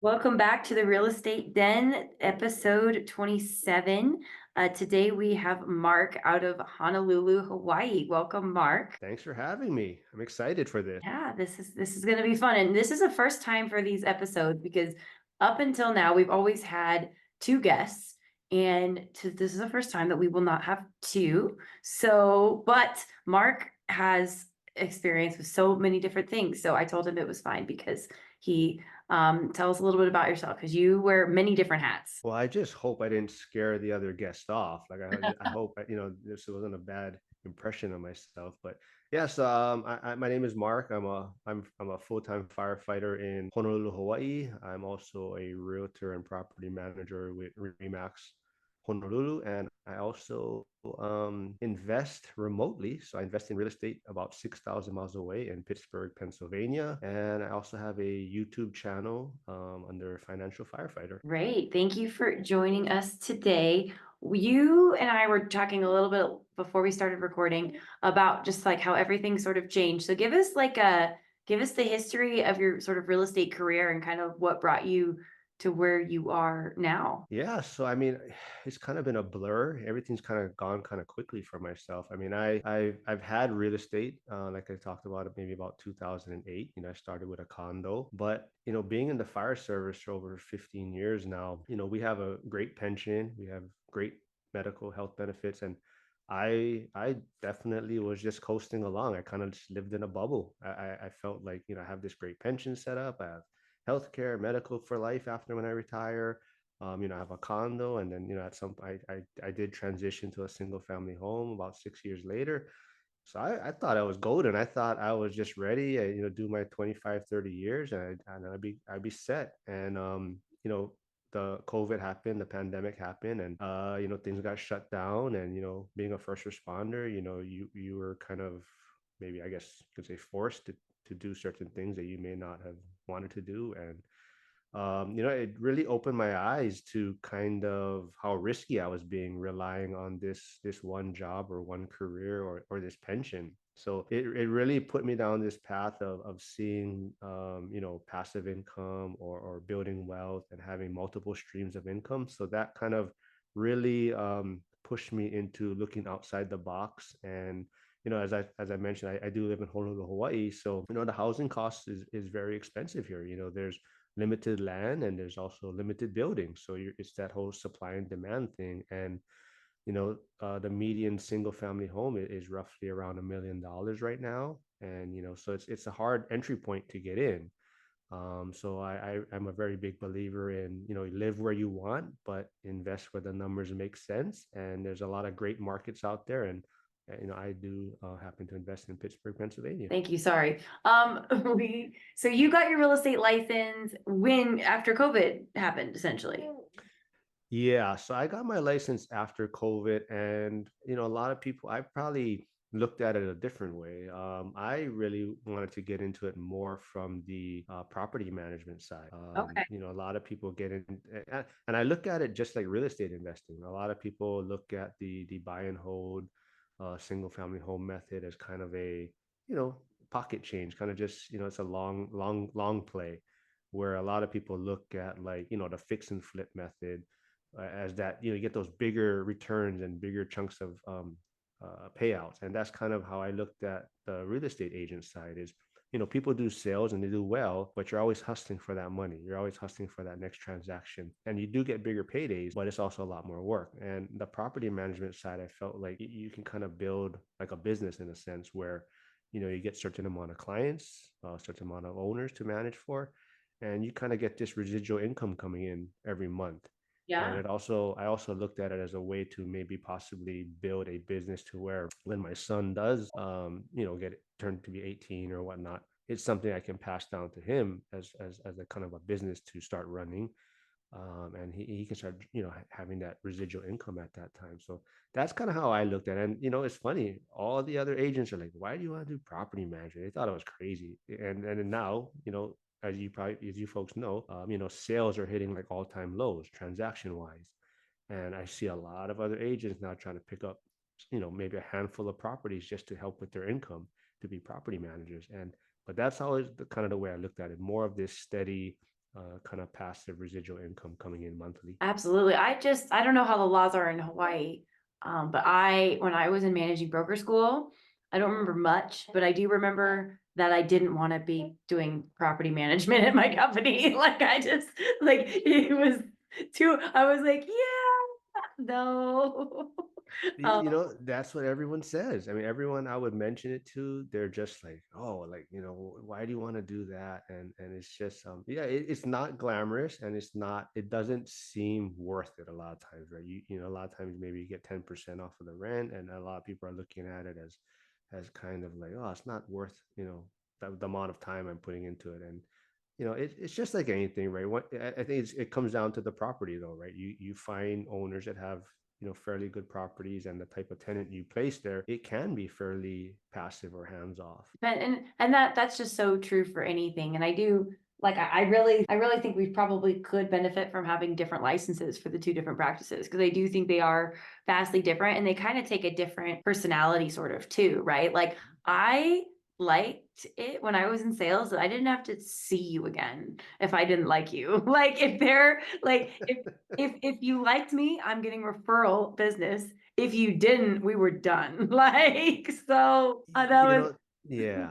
Welcome back to the Real Estate Den, episode 27. Today we have Mark out of Honolulu, Hawaii. Welcome, Mark. Thanks for having me. I'm excited for this. Yeah, this is going to be fun, and this is the first time for these episodes because up until now we've always had two guests, and this is the first time that we will not have two. So, but Mark has experience with so many different things, so I told him it was fine because he tell us a little bit about yourself because you wear many different hats. Well, I just hope I didn't scare the other guests off. I hope this wasn't a bad impression of myself. But yes, my name is Mark. I'm a full-time firefighter in Honolulu, Hawaii. I'm also a realtor and property manager with Remax Honolulu, and I also invest remotely. So I invest in real estate about 6,000 miles away in Pittsburgh, Pennsylvania. And I also have a YouTube channel under Financial Firefighter. Great. Thank you for joining us today. You and I were talking a little bit before we started recording about just like how everything sort of changed. So give us the history of your sort of real estate career and kind of what brought you to where you are now. Yeah, so I mean, it's kind of been a blur. Everything's kind of gone kind of quickly for myself. I mean, I've had real estate, like I talked about it maybe about 2008. I started with a condo, but being in the fire service for over 15 years now, we have a great pension, we have great medical health benefits, and I definitely was just coasting along. I kind of just lived in a bubble. I felt like, I have this great pension set up. I have healthcare, medical for life after when I retire. I have a condo, and then at some I did transition to a single family home about 6 years later. So I thought I was golden. I thought I was just ready, do my 25, 30 years, and I'd be set. And the COVID happened, the pandemic happened, and things got shut down. And being a first responder, you were kind of, maybe I guess you could say, forced to do certain things that you may not have wanted to do. And it really opened my eyes to kind of how risky I was being, relying on this one job or one career, or this pension. So it really put me down this path of seeing passive income, or building wealth and having multiple streams of income. So that kind of really pushed me into looking outside the box. And as I mentioned, I do live in Honolulu, Hawaii. So the housing cost is very expensive here. There's limited land, and there's also limited buildings. So it's that whole supply and demand thing. And the median single family home is roughly around $1 million right now. And so it's a hard entry point to get in. So I'm a very big believer in, live where you want, but invest where the numbers make sense. And there's a lot of great markets out there. And I do happen to invest in Pittsburgh, Pennsylvania. Thank you. Sorry. So you got your real estate license when after COVID happened, essentially. Yeah, so I got my license after COVID, and a lot of people, I probably looked at it a different way. I really wanted to get into it more from the property management side. Okay. A lot of people get in, and I look at it just like real estate investing. A lot of people look at the buy and hold single family home method as kind of a pocket change, kind of just it's a long play, where a lot of people look at, like, the fix and flip method, as that you get those bigger returns and bigger chunks of payouts. And that's kind of how I looked at the real estate agent side. Is people do sales and they do well, but you're always hustling for that money. You're always hustling for that next transaction, and you do get bigger paydays, but it's also a lot more work. And the property management side, I felt like you can kind of build like a business, in a sense, where you get certain amount of clients, a certain amount of owners to manage for, and you kind of get this residual income coming in every month. And Yeah. I also looked at it as a way to maybe possibly build a business, to where when my son does, get turned to be 18 or whatnot, it's something I can pass down to him as a kind of a business to start running. And he can start, having that residual income at that time. So that's kind of how I looked at it. And, it's funny, all the other agents are like, why do you want to do property management? They thought it was crazy. And then now, as you folks know, sales are hitting like all-time lows transaction wise. And I see a lot of other agents now trying to pick up, maybe a handful of properties just to help with their income, to be property managers. But that's always the kind of the way I looked at it, more of this steady kind of passive residual income coming in monthly. Absolutely. I don't know how the laws are in Hawaii. But when I was in managing broker school, I don't remember much, but I do remember that I didn't want to be doing property management at my company. Like like it was I was like, yeah, no. Um, That's what everyone says. I mean, everyone I would mention it to, they're just like, oh, like, why do you want to do that? And it's just yeah, it's not glamorous, and it doesn't seem worth it a lot of times, right? A lot of times maybe you get 10% off of the rent, and a lot of people are looking at it as kind of like, oh, it's not worth, the amount of time I'm putting into it. And it's just like anything, right? I think it comes down to the property though, right? You find owners that have fairly good properties, and the type of tenant you place there, it can be fairly passive or hands off. and that's just so true for anything. And I do like I really think we probably could benefit from having different licenses for the two different practices, because I do think they are vastly different, and they kind of take a different personality sort of too, right? Like I liked it when I was in sales that I didn't have to see you again if I didn't like you. Like if they're like if you liked me, I'm getting referral business. If you didn't, we were done. Like so that You was know, yeah,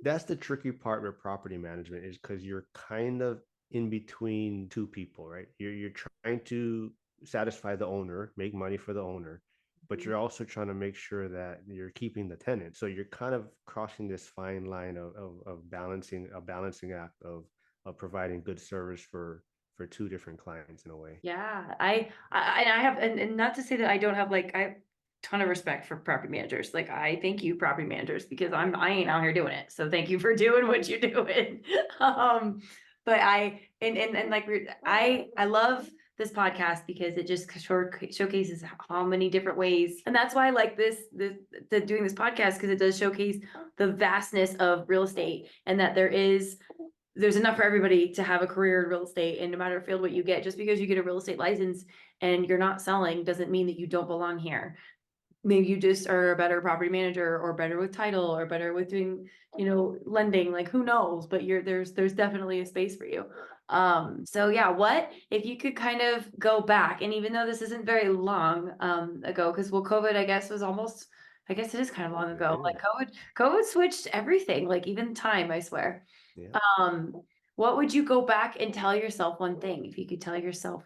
that's the tricky part with property management, is because you're kind of in between two people, right? You're trying to satisfy the owner, make money for the owner, but you're also trying to make sure that you're keeping the tenant. So you're kind of crossing this fine line of balancing a balancing act of providing good service for two different clients in a way. yeah. I have and not to say that I don't have like I ton of respect for property managers. Like I thank you property managers because I ain't out here doing it. So thank you for doing what you're doing. But and like I love this podcast because it just showcases how many different ways. And that's why I like doing this podcast, because it does showcase the vastness of real estate, and that there's enough for everybody to have a career in real estate. And no matter field what you get, just because you get a real estate license and you're not selling doesn't mean that you don't belong here. Maybe you just are a better property manager, or better with title, or better with doing, lending, like who knows, but there's definitely a space for you. So yeah, what if you could kind of go back, and even though this isn't very long ago, because well, COVID, I guess it is kind of long It ago. Like is. COVID switched everything, like even time, I swear. Yeah. Um, what would you go back and tell yourself one thing, if you could tell yourself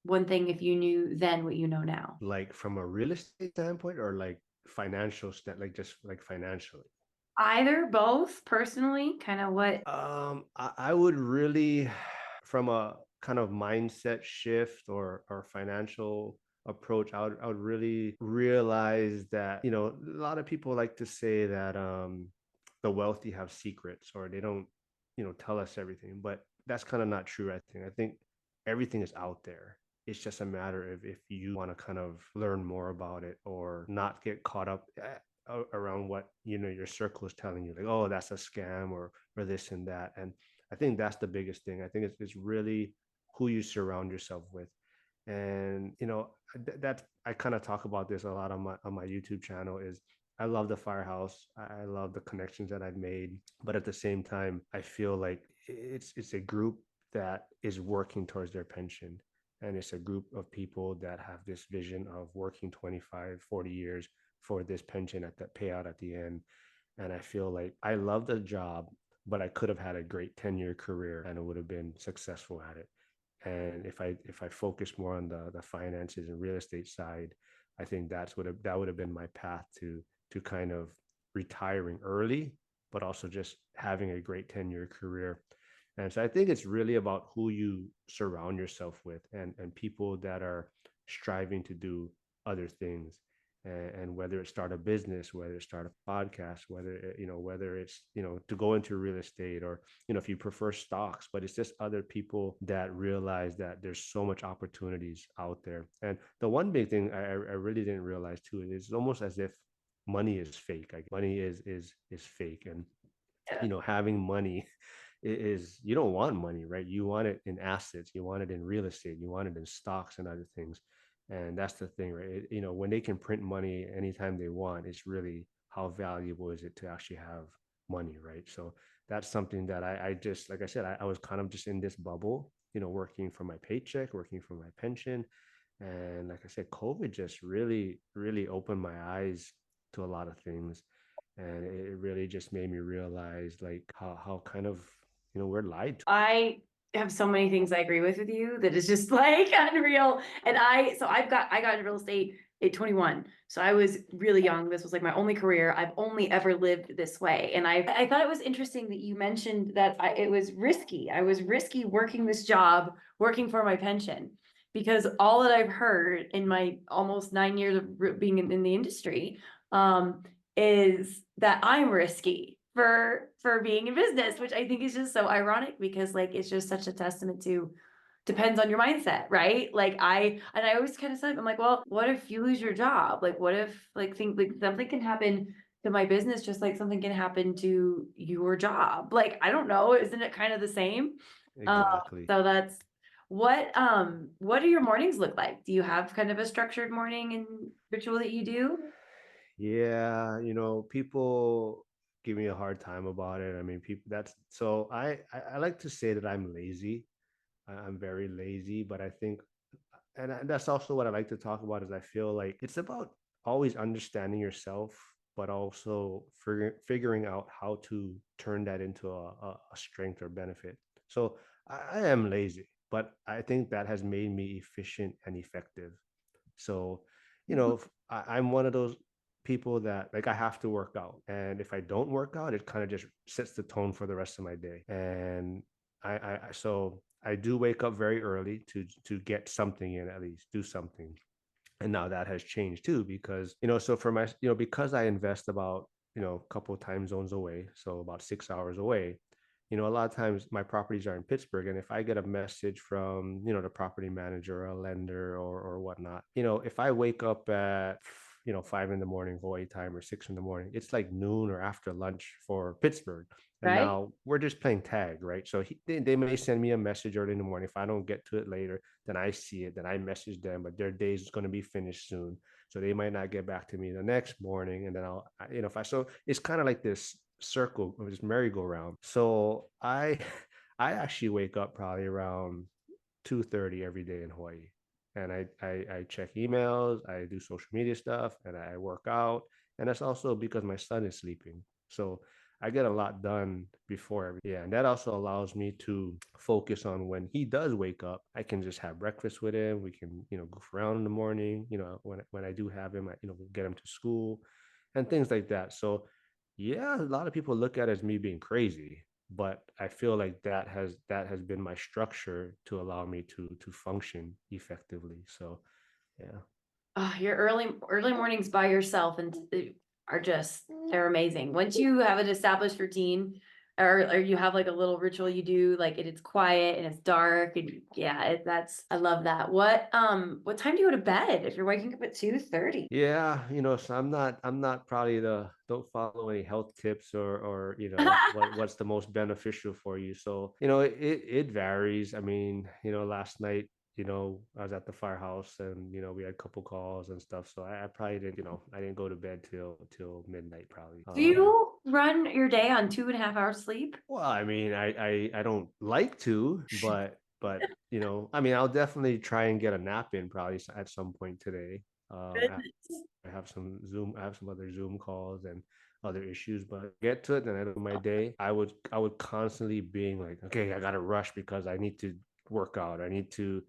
one thing, if you knew then what you know now? Like from a real estate standpoint, or like like just like financially? Either, both, personally, kind of what. I would really, from a kind of mindset shift or financial approach, I would really realize that, a lot of people like to say that the wealthy have secrets, or they don't, tell us everything, but that's kind of not true. I think everything is out there. It's just a matter of if you want to kind of learn more about it, or not get caught up around what your circle is telling you, like, oh, that's a scam, or this and that. And I think that's the biggest thing. I think it's really who you surround yourself with. And that I kind of talk about this a lot on my YouTube channel. Is I love the firehouse. I love the connections that I've made, but at the same time, I feel like it's a group that is working towards their pension, and it's a group of people that have this vision of working 25, 40 years for this pension at that payout at the end. And I feel like I love the job, but I could have had a great 10-year career and it would have been successful at it. And if I focus more on the finances and real estate side, I think that would have been my path to kind of retiring early, but also just having a great 10-year career. And so I think it's really about who you surround yourself with, and people that are striving to do other things. And whether it's start a business, whether it's start a podcast, whether it's to go into real estate, or if you prefer stocks, but it's just other people that realize that there's so much opportunities out there. And the one big thing I really didn't realize too is it's almost as if money is fake. Like money is fake. And having money is, you don't want money, right? You want it in assets, you want it in real estate, you want it in stocks and other things. And that's the thing, right? When they can print money anytime they want, it's really how valuable is it to actually have money, right? So that's something that I just, like I said, I was kind of just in this bubble, working for my paycheck, working for my pension. And like I said, COVID just really, really opened my eyes to a lot of things. And it really just made me realize like how kind of, we're lied to. I have so many things I agree with you that is just like unreal. And I got into real estate at 21. So I was really young. This was like my only career. I've only ever lived this way. And I thought it was interesting that you mentioned that it was risky. I was risky working this job, working for my pension, because all that I've heard in my almost 9 years of being in the industry, is that I'm risky for being in business, which I think is just so ironic, because like it's just such a testament to depends on your mindset, right? Like I always kind of said, I'm like, well, what if you lose your job? Like what if like something can happen to my business just like something can happen to your job? Like I don't know, isn't it kind of the same? Uh, Exactly. so that's what do your mornings look like? Do you have kind of a structured morning and ritual that you do? Yeah, people give me a hard time about it. I mean, people that's so I like to say that I'm lazy. I'm very lazy, but I think, and that's also what I like to talk about, is I feel like it's about always understanding yourself, but also figuring out how to turn that into a strength or benefit. So I am lazy, but I think that has made me efficient and effective. So, I'm one of those people that like I have to work out. And if I don't work out, it kind of just sets the tone for the rest of my day. And so I do wake up very early to get something in, at least do something. And now that has changed too, because, so for my, because I invest about, a couple of time zones away, so about 6 hours away, a lot of times my properties are in Pittsburgh. And if I get a message from, the property manager or a lender or whatnot, if I wake up at, 5 in the morning Hawaii time, or 6 in the morning, it's like noon or after lunch for Pittsburgh. And Right? now we're just playing tag, right? So they may send me a message early in the morning. If I don't get to it later, then I see it, then I message them, but their day is going to be finished soon. So they might not get back to me the next morning. And then if I, so it's kind of like this circle, this merry-go-round. So I actually wake up probably around 2:30 every day in Hawaii. And I check emails, I do social media stuff, and I work out. And that's also because my son is sleeping. So I get a lot done before yeah, and that also allows me to focus on when he does wake up. I can just have breakfast with him. We can, goof around in the morning, when I do have him, get him to school and things like that. So yeah, a lot of people look at it as me being crazy, but I feel like that has been my structure to allow me to function effectively. So yeah. Your early mornings by yourself and are just they're amazing. Once you have an established routine, or you have like a little ritual you do, like it's quiet and it's dark, and yeah, that's I love that. What time do you go to bed if you're waking up at 2:30? Yeah, so I'm not probably don't follow any health tips or what's the most beneficial for you. So, it varies. I mean, last night, I was at the firehouse and we had a couple calls and stuff. So I probably didn't, I didn't go to bed till midnight probably. Do you run your day on 2.5 hours sleep? Well, I mean, I don't like to, but I mean, I'll definitely try and get a nap in probably at some point today. Goodness. I have some other Zoom calls and other issues, but get to it. Then end of my day, I would constantly being like, okay, I gotta rush because I need to work out. I need to.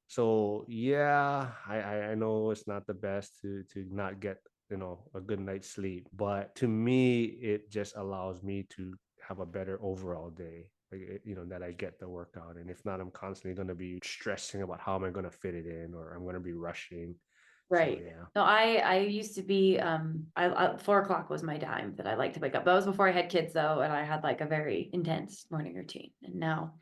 So yeah, I know it's not the best to not get a good night's sleep, but to me, it just allows me to have a better overall day. Like, that I get the workout, and if not, I'm constantly going to be stressing about how am I going to fit it in, or I'm going to be rushing. So Right. yeah. No, I used to be, I 4 o'clock was my time that I like to wake up. That was before I had kids though, and I had like a very intense morning routine. And now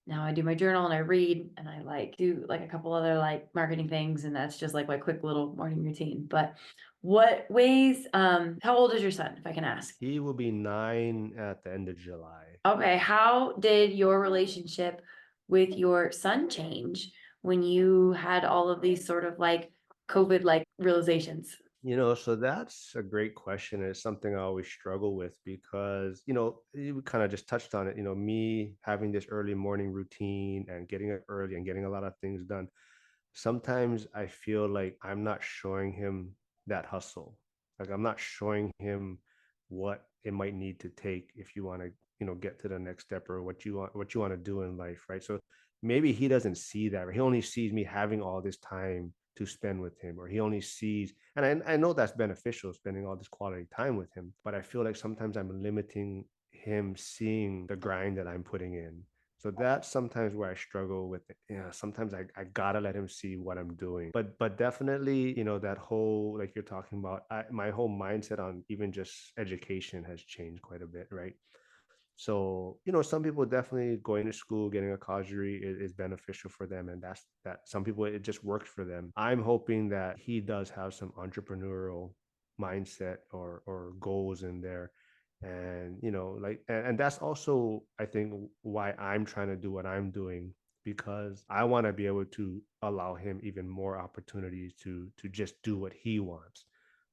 I do my journal and I read and I like do like a couple other like marketing things, and that's just like my quick little morning routine. But what ways, how old is your son, if I can ask? He will be 9 at the end of July. Okay, how did your relationship with your son change when you had all of these sort of like COVID like realizations? So that's a great question. It's something I always struggle with because, you kind of just touched on it, me having this early morning routine and getting up early and getting a lot of things done. Sometimes I feel like I'm not showing him that hustle. Like I'm not showing him what it might need to take if you want to, get to the next step or what you want to do in life, right? So maybe he doesn't see that, or he only sees me having all this time to spend with him, or he only sees, and I know that's beneficial, spending all this quality time with him, but I feel like sometimes I'm limiting him seeing the grind that I'm putting in. So that's sometimes where I struggle with it. Yeah, sometimes I gotta let him see what I'm doing. But definitely, that whole, like you're talking about, my whole mindset on even just education has changed quite a bit, right? So, some people definitely going to school, getting a college degree is beneficial for them. And that's that. Some people, it just works for them. I'm hoping that he does have some entrepreneurial mindset or goals in there. And, like, and that's also, I think, why I'm trying to do what I'm doing, because I want to be able to allow him even more opportunities to just do what he wants.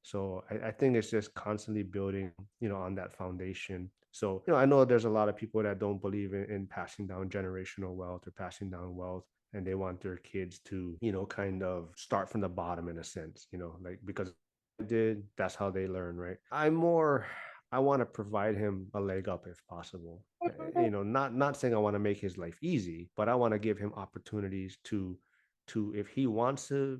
So I think it's just constantly building, on that foundation. So, I know there's a lot of people that don't believe in passing down generational wealth or passing down wealth, and they want their kids to, kind of start from the bottom in a sense, like because I did, that's how they learn, right? I want to provide him a leg up if possible. Not saying I want to make his life easy, but I want to give him opportunities to if he wants to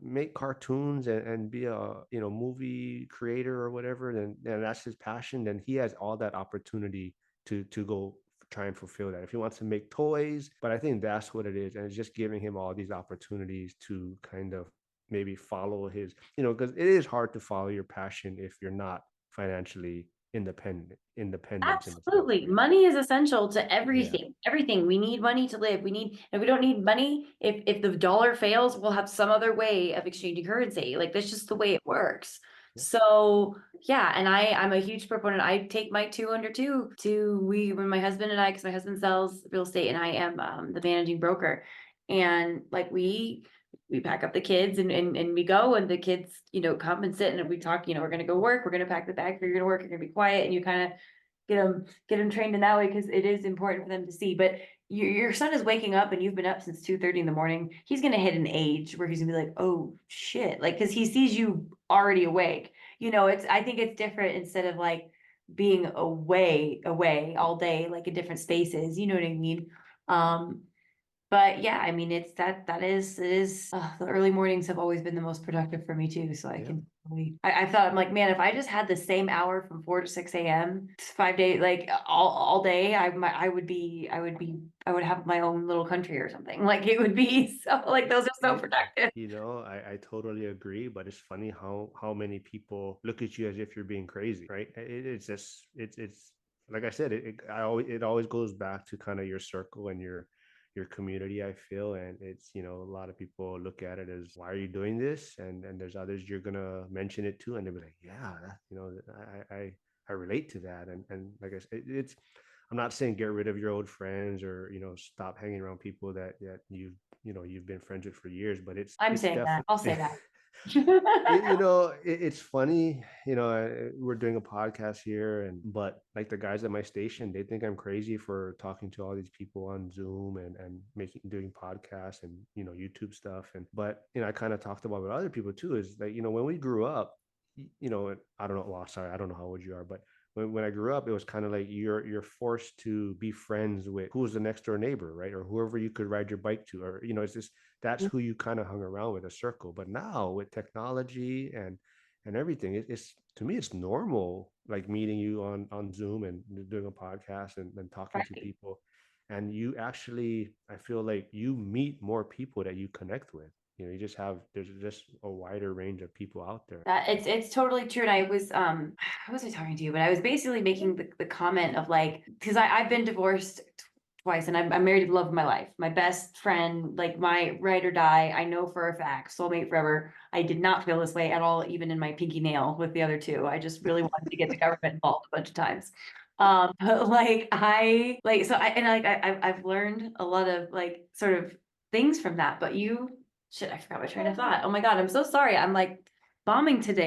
make cartoons and be a movie creator or whatever, then that's his passion, then he has all that opportunity to go try and fulfill that. If he wants to make toys, but I think that's what it is, and it's just giving him all these opportunities to kind of maybe follow his, because it is hard to follow your passion if you're not financially independence in a sense, Absolutely. right? Money is essential to Yeah. everything. Everything. We need money to live. If we don't need money, if the dollar fails, we'll have some other way of exchanging currency. Like that's just the way it works. Yeah. So yeah, and I'm a huge proponent. I take my two under two to when my husband and I, because my husband sells real estate and I am the managing broker. And like we pack up the kids and we go and the kids, come and sit and we talk, we're gonna go work, we're gonna pack the bag, you're gonna work, you're gonna be quiet, and you kind of get them trained in that way because it is important for them to see. But your son is waking up and you've been up since 2:30 in the morning. He's gonna hit an age where he's gonna be like, oh shit, like because he sees you already awake. I think it's different instead of like being away all day, like in different spaces. You know what I mean? Um, but yeah, I mean, it is, the early mornings have always been the most productive for me too, so I Yeah. can I thought, I'm like, man, if I just had the same hour from 4 to 6 a.m., 5 days, like all day, I would have my own little country or something, like it would be so, like, those are so It, productive. I totally agree, but it's funny how many people look at you as if you're being crazy, right? It's just it's like I said, it always goes back to kind of your circle and your community, I feel. And it's, a lot of people look at it as, why are you doing this? And there's others you're gonna mention it to, and they'll be like, yeah, I relate to that. And like I said, it's, I'm not saying get rid of your old friends or, stop hanging around people that you've been friends with for years, but I'm it's saying that. I'll definitely say that. it's funny, we're doing a podcast here, but like the guys at my station, they think I'm crazy for talking to all these people on Zoom and doing podcasts and, YouTube stuff. And but, I kind of talked about with other people too, is like, when we grew up, I don't know, well, sorry, I don't know how old you are, but when I grew up, it was kind of like you're forced to be friends with who's the next door neighbor, right? Or whoever you could ride your bike to, or, it's just, that's who you kind of hung around with, a circle. But now with technology and everything, it's, to me, it's normal, like meeting you on Zoom and doing a podcast and talking to Right. people. And you actually, I feel like you meet more people that you connect with. You just there's just a wider range of people out there. That it's totally true. And I was who was I talking to? But I was basically making the comment of like, because I've been divorced twice and I'm married to the love of my life. My best friend, like my ride or die, I know for a fact, soulmate forever. I did not feel this way at all, even in my pinky nail with the other two. I just really wanted to get the government involved a bunch of times. But like I like so I and like I've learned a lot of like sort of things from that. But you shit, I forgot my train of thought. Oh my God, I'm so sorry. I'm like bombing today.